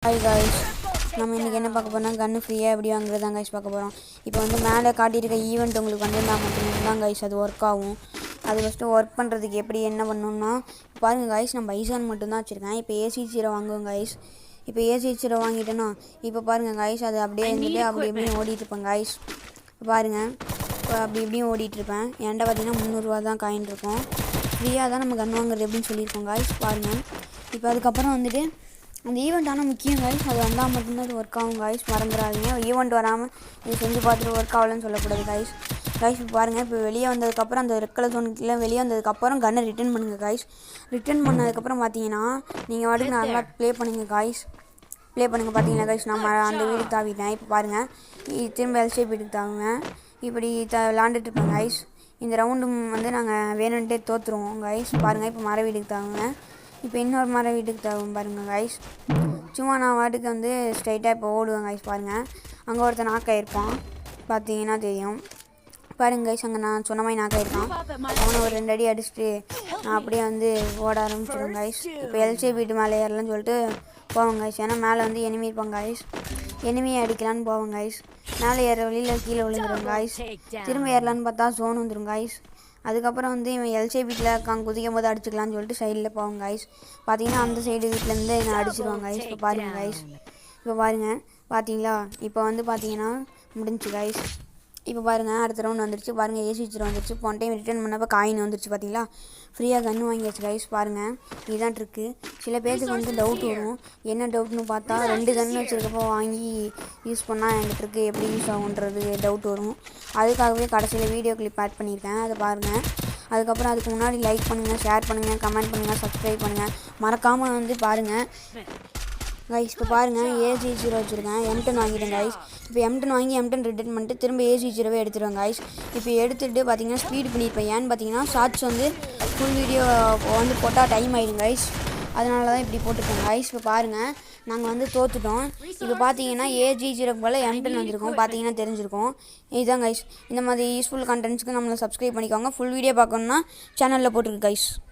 Hi guys, நம்ம இன்றைக்கி என்ன பார்க்க போகிறோம்னா கன்று ஃப்ரீயாக எப்படி வாங்குறது தான் காய்ஸ் பார்க்க போகிறோம். இப்போ வந்து மேலே காட்டியிருக்க ஈவெண்ட் உங்களுக்கு வந்திருந்தால் மட்டும்தான் காய்ஸ் அது ஒர்க் ஆகும். அது ஃபஸ்ட்டு ஒர்க் பண்ணுறதுக்கு எப்படி என்ன பண்ணணும்னா பாருங்கள் காய்ஸ், நான் பைசான் மட்டும்தான் வச்சுருக்கேன். இப்போ ஏசி ஜீரோ வாங்குவோம் காய்ஸ். இப்போ ஏசி ஜீரோ வாங்கிட்டேன்னா இப்போ பாருங்கள் காய்ஸ், அது அப்படியே இருந்துட்டு அப்படி எப்படியும் ஓடிட்டுருப்பேன் காய்ஸ். பாருங்கள், இப்போ அப்படி இப்படியும் ஓடிட்டுருப்பேன். என்கிட்ட பார்த்தீங்கன்னா 300 தான் காயின் இருக்கும். ஃப்ரீயாக தான் நம்ம கன் வாங்குறது எப்படின்னு சொல்லியிருக்கோம் காய்ஸ். பாருங்கள், இப்போ அதுக்கப்புறம் வந்துட்டு அந்த ஈவெண்ட் ஆனால் முக்கியம் காய்ஸ். அது வந்தால் மட்டும்தான் அது ஒர்க் ஆகும் காய்ஸ், மறந்துடாதீங்க. ஈவெண்ட் வராமல் இது செஞ்சு பார்த்துட்டு ஒர்க் ஆகலன்னு சொல்லக்கூடாது காய்ஸ். காய்ஸ் இப்போ பாருங்கள், இப்போ வெளியே வந்ததுக்கப்புறம் அந்த ரெட் கலர் ஜோனுக்குள்ளே வெளியே வந்ததுக்கப்புறம் கன்னை ரிட்டர்ன் பண்ணுங்கள் காய்ஸ். ரிட்டர்ன் பண்ணதுக்கப்புறம் பார்த்தீங்கன்னா நீங்கள் வாட்டுக்கு நல்லா ப்ளே பண்ணுங்கள் காய்ஸ். ப்ளே பண்ணுங்கள். பார்த்தீங்கன்னா காய்ஸ், நம்ம அந்த வீட்டுக்கு தாவிட்டேன். இப்போ பாருங்கள், திரும்ப எல்ஷேப் வீட்டுக்கு தாவுவேன். இப்படி விளாண்டுட்டுருப்பேன் காய்ஸ். இந்த ரவுண்டும் வந்து நாங்கள் வேணுன்ட்டே தோற்றுருவோம் காய்ஸ். பாருங்கள், இப்போ மர வீட்டுக்கு தாவுவேன். இப்போ இன்னொரு மர வீட்டுக்கு தாவும் பாருங்கள் காய்ஸ். சும்மா நான் வாட்டுக்கு வந்து ஸ்ட்ரைட்டாக இப்போ ஓடுவேன் காய்ஸ். பாருங்கள், அங்கே ஒருத்தன் நாக்காயிருப்பான், பார்த்தீங்கன்னா தெரியும். பாருங்கள் காய்ஸ், அங்கே நான் சொன்ன மாதிரி நாக்காயிருக்கான். அவனை ஒரு 2 அடி அடிச்சுட்டு நான் அப்படியே வந்து ஓட ஆரம்பிச்சிடுவேன் காய்ஸ். இப்போ எல்ஷே வீட்டு மேலே ஏறலன்னு சொல்லிட்டு போவேன் காய்ஸ். ஏன்னா மேலே வந்து எனிமி இருப்பாங்க காய்ஸ். எனிமியை அடிக்கலான்னு போவேன் காய்ஸ். மேலே ஏற வழியில் கீழே விழுந்துடும் காய்ஸ். திரும்ப ஏறலான்னு பார்த்தா ஜோன் வந்துடும் காய்ஸ். அதுக்கப்புறம் வந்து இவன் எல்ஷே வீட்டில் இருக்காங்க, குதிக்கும் போது அடிச்சுக்கலான்னு சொல்லிட்டு சைடில் போவாங்க காய்ஸ். பார்த்தீங்கன்னா அந்த சைடு வீட்டிலேருந்து நான் அடிச்சிடுவாங்க காய்ஸ். இப்போ பாருங்கள் காய்ஸ், இப்போ பாருங்கள், பார்த்தீங்களா, இப்போ வந்து பார்த்தீங்கன்னா முடிஞ்சு காய்ஸ். இப்போ பாருங்கள், அடுத்த ரவுண்ட் வந்துருச்சு. பாருங்கள், ஏசி ஜீரோ வந்துருச்சு. போன டைம் ரிட்டர்ன் பண்ணப்போ காயின் வந்துருச்சு. பார்த்தீங்களா, ஃப்ரீயாக கன்று வாங்கியாச்சு காய்ஸ். பாருங்கள், இதுதான் ட்ரிக்கு. சில பேருக்கு வந்து டவுட் வரும். என்ன டவுட்னு பார்த்தா 2 கன்று வச்சுருக்கப்போ வாங்கி யூஸ் பண்ணால் எங்கள் ட்ரிக்கு எப்படி யூஸ் ஆகுன்றது டவுட் வரும். அதுக்காகவே கடைசியில் வீடியோ கிளிப் ஆட் பண்ணியிருக்கேன், அதை பாருங்கள். அதுக்கப்புறம் அதுக்கு முன்னாடி லைக் பண்ணுங்கள், ஷேர் பண்ணுங்கள், கமெண்ட் பண்ணுங்கள், சப்ஸ்கிரைப் பண்ணுங்கள். மறக்காமல் வந்து பாருங்கள் காய்ஸ். இப்போ பாருங்கள், ஏசி ஜீரோ வச்சுருக்கேன். M10 வாங்கிட்டேன் காய்ஸ். இப்போ M10 வாங்கி M10 ரிட்டர்ன் பண்ணிட்டு திரும்ப ஏசி ஜீரோவே எடுத்துருவேன் காய்ஸ். இப்போ எடுத்துகிட்டு பார்த்தீங்கன்னா ஸ்பீட் பண்ணியிருப்பேன். ஏன்னு பார்த்தீங்கன்னா ஷார்ட்ஸ் வந்து ஃபுல் வீடியோ வந்து போட்டால் டைம் ஆகிடும் காய்ஸ். அதனால தான் இப்படி போட்டுருக்கேன் காய்ஸ். இப்போ பாருங்கள், நாங்கள் வந்து தோற்றுட்டோம். இப்போ பார்த்தீங்கன்னா ஏசி ஜீரோக்கு போல் M10 வந்திருக்கோம். பார்த்தீங்கன்னா தெரிஞ்சிருக்கும். இதுதான் காய்ஸ். இந்த மாதிரி யூஸ்ஃபுல் கண்டென்ட்ஸ்க்கு நம்மளை சப்ஸ்கிரைப் பண்ணிக்கோங்க. ஃபுல் வீடியோ பார்க்கணுன்னா சேனலில் போட்டுருக்கு காய்ஸ்.